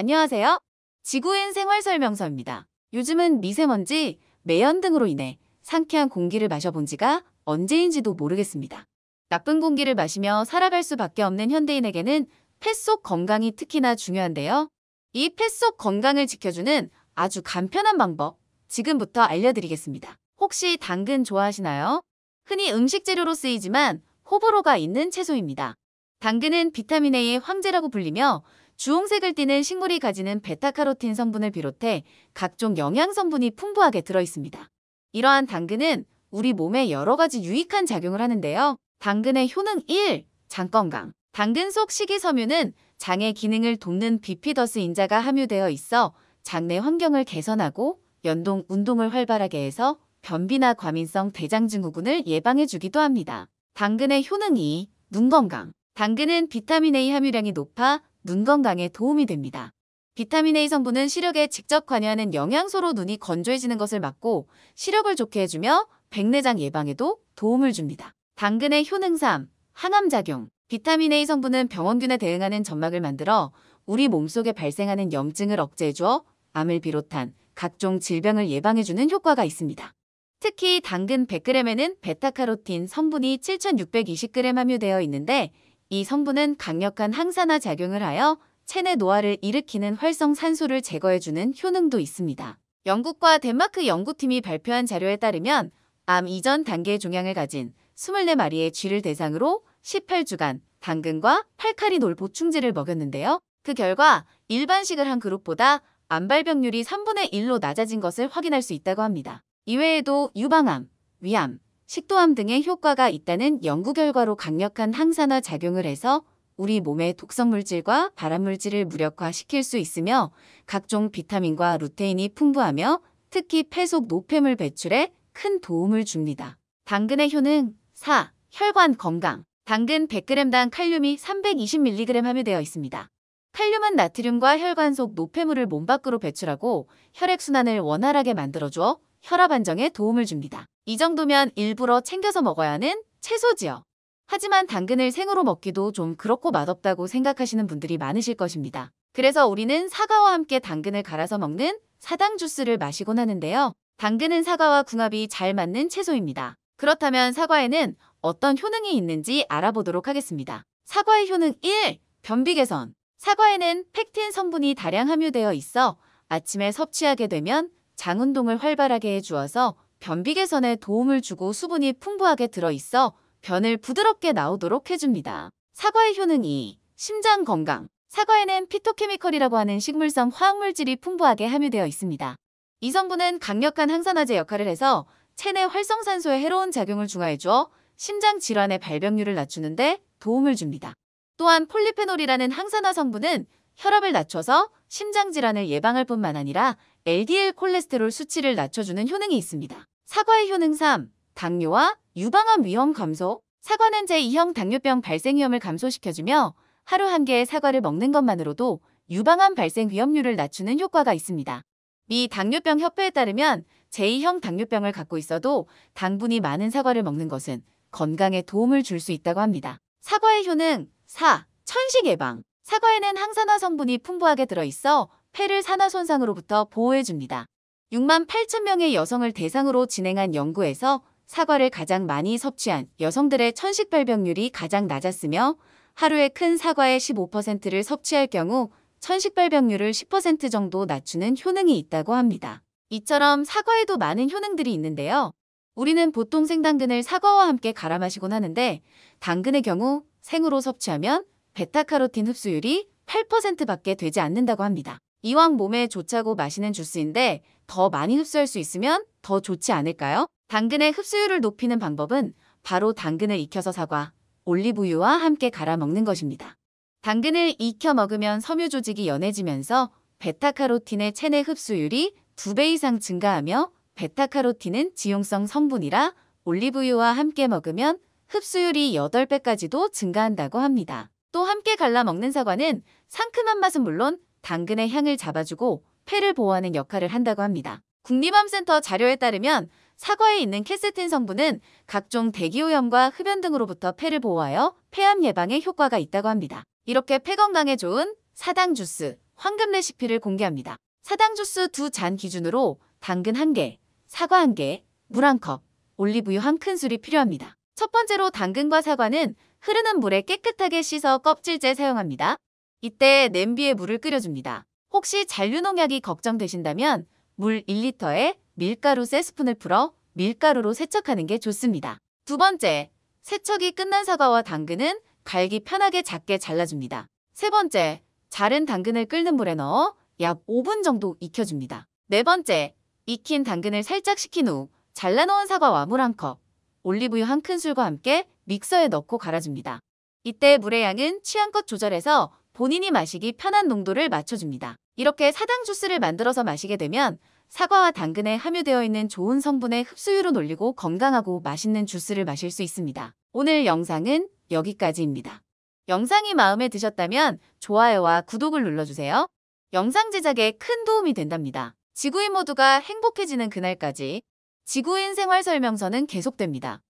안녕하세요. 지구인 생활설명서입니다. 요즘은 미세먼지, 매연 등으로 인해 상쾌한 공기를 마셔본 지가 언제인지도 모르겠습니다. 나쁜 공기를 마시며 살아갈 수밖에 없는 현대인에게는 폐 속 건강이 특히나 중요한데요. 이 폐 속 건강을 지켜주는 아주 간편한 방법, 지금부터 알려드리겠습니다. 혹시 당근 좋아하시나요? 흔히 음식 재료로 쓰이지만 호불호가 있는 채소입니다. 당근은 비타민 A의 황제라고 불리며 주홍색을 띠는 식물이 가지는 베타카로틴 성분을 비롯해 각종 영양 성분이 풍부하게 들어있습니다. 이러한 당근은 우리 몸에 여러 가지 유익한 작용을 하는데요. 당근의 효능 1. 장 건강. 당근 속 식이섬유는 장의 기능을 돕는 비피더스 인자가 함유되어 있어 장내 환경을 개선하고 연동 운동을 활발하게 해서 변비나 과민성 대장증후군을 예방해주기도 합니다. 당근의 효능 2. 눈 건강. 당근은 비타민 A 함유량이 높아 눈 건강에 도움이 됩니다. 비타민 A 성분은 시력에 직접 관여하는 영양소로 눈이 건조해지는 것을 막고 시력을 좋게 해주며 백내장 예방에도 도움을 줍니다. 당근의 효능 3. 항암작용. 비타민 A 성분은 병원균에 대응하는 점막을 만들어 우리 몸속에 발생하는 염증을 억제해주어 암을 비롯한 각종 질병을 예방해주는 효과가 있습니다. 특히 당근 100g에는 베타카로틴 성분이 7620g 함유되어 있는데 이 성분은 강력한 항산화 작용을 하여 체내 노화를 일으키는 활성산소를 제거해주는 효능도 있습니다. 영국과 덴마크 연구팀이 발표한 자료에 따르면 암 이전 단계의 종양을 가진 24마리의 쥐를 대상으로 18주간 당근과 팔카리놀 보충제를 먹였는데요. 그 결과 일반식을 한 그룹보다 암 발병률이 3분의 1로 낮아진 것을 확인할 수 있다고 합니다. 이외에도 유방암, 위암, 식도암 등의 효과가 있다는 연구 결과로 강력한 항산화 작용을 해서 우리 몸의 독성물질과 발암물질을 무력화시킬 수 있으며 각종 비타민과 루테인이 풍부하며 특히 폐 속 노폐물 배출에 큰 도움을 줍니다. 당근의 효능 4. 혈관 건강. 당근 100g당 칼륨이 320mg 함유되어 있습니다. 칼륨은 나트륨과 혈관 속 노폐물을 몸 밖으로 배출하고 혈액순환을 원활하게 만들어주어 혈압 안정에 도움을 줍니다. 이 정도면 일부러 챙겨서 먹어야 하는 채소지요. 하지만 당근을 생으로 먹기도 좀 그렇고 맛없다고 생각하시는 분들이 많으실 것입니다. 그래서 우리는 사과와 함께 당근을 갈아서 먹는 사당 주스를 마시곤 하는데요. 당근은 사과와 궁합이 잘 맞는 채소입니다. 그렇다면 사과에는 어떤 효능이 있는지 알아보도록 하겠습니다. 사과의 효능 1. 변비 개선. 사과에는 펙틴 성분이 다량 함유되어 있어 아침에 섭취하게 되면 장 운동을 활발하게 해주어서 변비 개선에 도움을 주고 수분이 풍부하게 들어있어 변을 부드럽게 나오도록 해줍니다. 사과의 효능 2. 심장 건강. 사과에는 피토케미컬이라고 하는 식물성 화학물질이 풍부하게 함유되어 있습니다. 이 성분은 강력한 항산화제 역할을 해서 체내 활성산소의 해로운 작용을 중화해주어 심장 질환의 발병률을 낮추는데 도움을 줍니다. 또한 폴리페놀이라는 항산화 성분은 혈압을 낮춰서 심장 질환을 예방할 뿐만 아니라 LDL 콜레스테롤 수치를 낮춰주는 효능이 있습니다. 사과의 효능 3. 당뇨와 유방암 위험 감소. 사과는 제2형 당뇨병 발생 위험을 감소시켜주며 하루 한 개의 사과를 먹는 것만으로도 유방암 발생 위험률을 낮추는 효과가 있습니다. 미 당뇨병 협회에 따르면 제2형 당뇨병을 갖고 있어도 당분이 많은 사과를 먹는 것은 건강에 도움을 줄 수 있다고 합니다. 사과의 효능 4. 천식 예방. 사과에는 항산화 성분이 풍부하게 들어있어 폐를 산화 손상으로부터 보호해줍니다. 6만 8천 명의 여성을 대상으로 진행한 연구에서 사과를 가장 많이 섭취한 여성들의 천식 발병률이 가장 낮았으며 하루에 큰 사과의 15%를 섭취할 경우 천식 발병률을 10% 정도 낮추는 효능이 있다고 합니다. 이처럼 사과에도 많은 효능들이 있는데요. 우리는 보통 생당근을 사과와 함께 갈아 마시곤 하는데 당근의 경우 생으로 섭취하면 베타카로틴 흡수율이 8%밖에 되지 않는다고 합니다. 이왕 몸에 좋자고 마시는 주스인데 더 많이 흡수할 수 있으면 더 좋지 않을까요? 당근의 흡수율을 높이는 방법은 바로 당근을 익혀서 사과, 올리브유와 함께 갈아 먹는 것입니다. 당근을 익혀 먹으면 섬유 조직이 연해지면서 베타카로틴의 체내 흡수율이 2배 이상 증가하며 베타카로틴은 지용성 성분이라 올리브유와 함께 먹으면 흡수율이 8배까지도 증가한다고 합니다. 또 함께 갈라 먹는 사과는 상큼한 맛은 물론 당근의 향을 잡아주고 폐를 보호하는 역할을 한다고 합니다. 국립암센터 자료에 따르면 사과에 있는 캐세틴 성분은 각종 대기오염과 흡연 등으로부터 폐를 보호하여 폐암 예방에 효과가 있다고 합니다. 이렇게 폐 건강에 좋은 사당 주스 황금 레시피를 공개합니다. 사당 주스 2잔 기준으로 당근 1개, 사과 1개, 물 1컵, 올리브유 1큰술이 필요합니다. 첫 번째로 당근과 사과는 흐르는 물에 깨끗하게 씻어 껍질째 사용합니다. 이때 냄비에 물을 끓여줍니다. 혹시 잔류농약이 걱정되신다면 물 1리터에 밀가루 3스푼을 풀어 밀가루로 세척하는 게 좋습니다. 두 번째, 세척이 끝난 사과와 당근은 갈기 편하게 작게 잘라줍니다. 세 번째, 자른 당근을 끓는 물에 넣어 약 5분 정도 익혀줍니다. 네 번째, 익힌 당근을 살짝 식힌 후 잘라놓은 사과와 물 1컵, 올리브유 1큰술과 함께 믹서에 넣고 갈아줍니다. 이때 물의 양은 취향껏 조절해서 본인이 마시기 편한 농도를 맞춰줍니다. 이렇게 사당 주스를 만들어서 마시게 되면 사과와 당근에 함유되어 있는 좋은 성분의 흡수율은 올리고 건강하고 맛있는 주스를 마실 수 있습니다. 오늘 영상은 여기까지입니다. 영상이 마음에 드셨다면 좋아요와 구독을 눌러주세요. 영상 제작에 큰 도움이 된답니다. 지구인 모두가 행복해지는 그날까지 지구인 생활 설명서는 계속됩니다.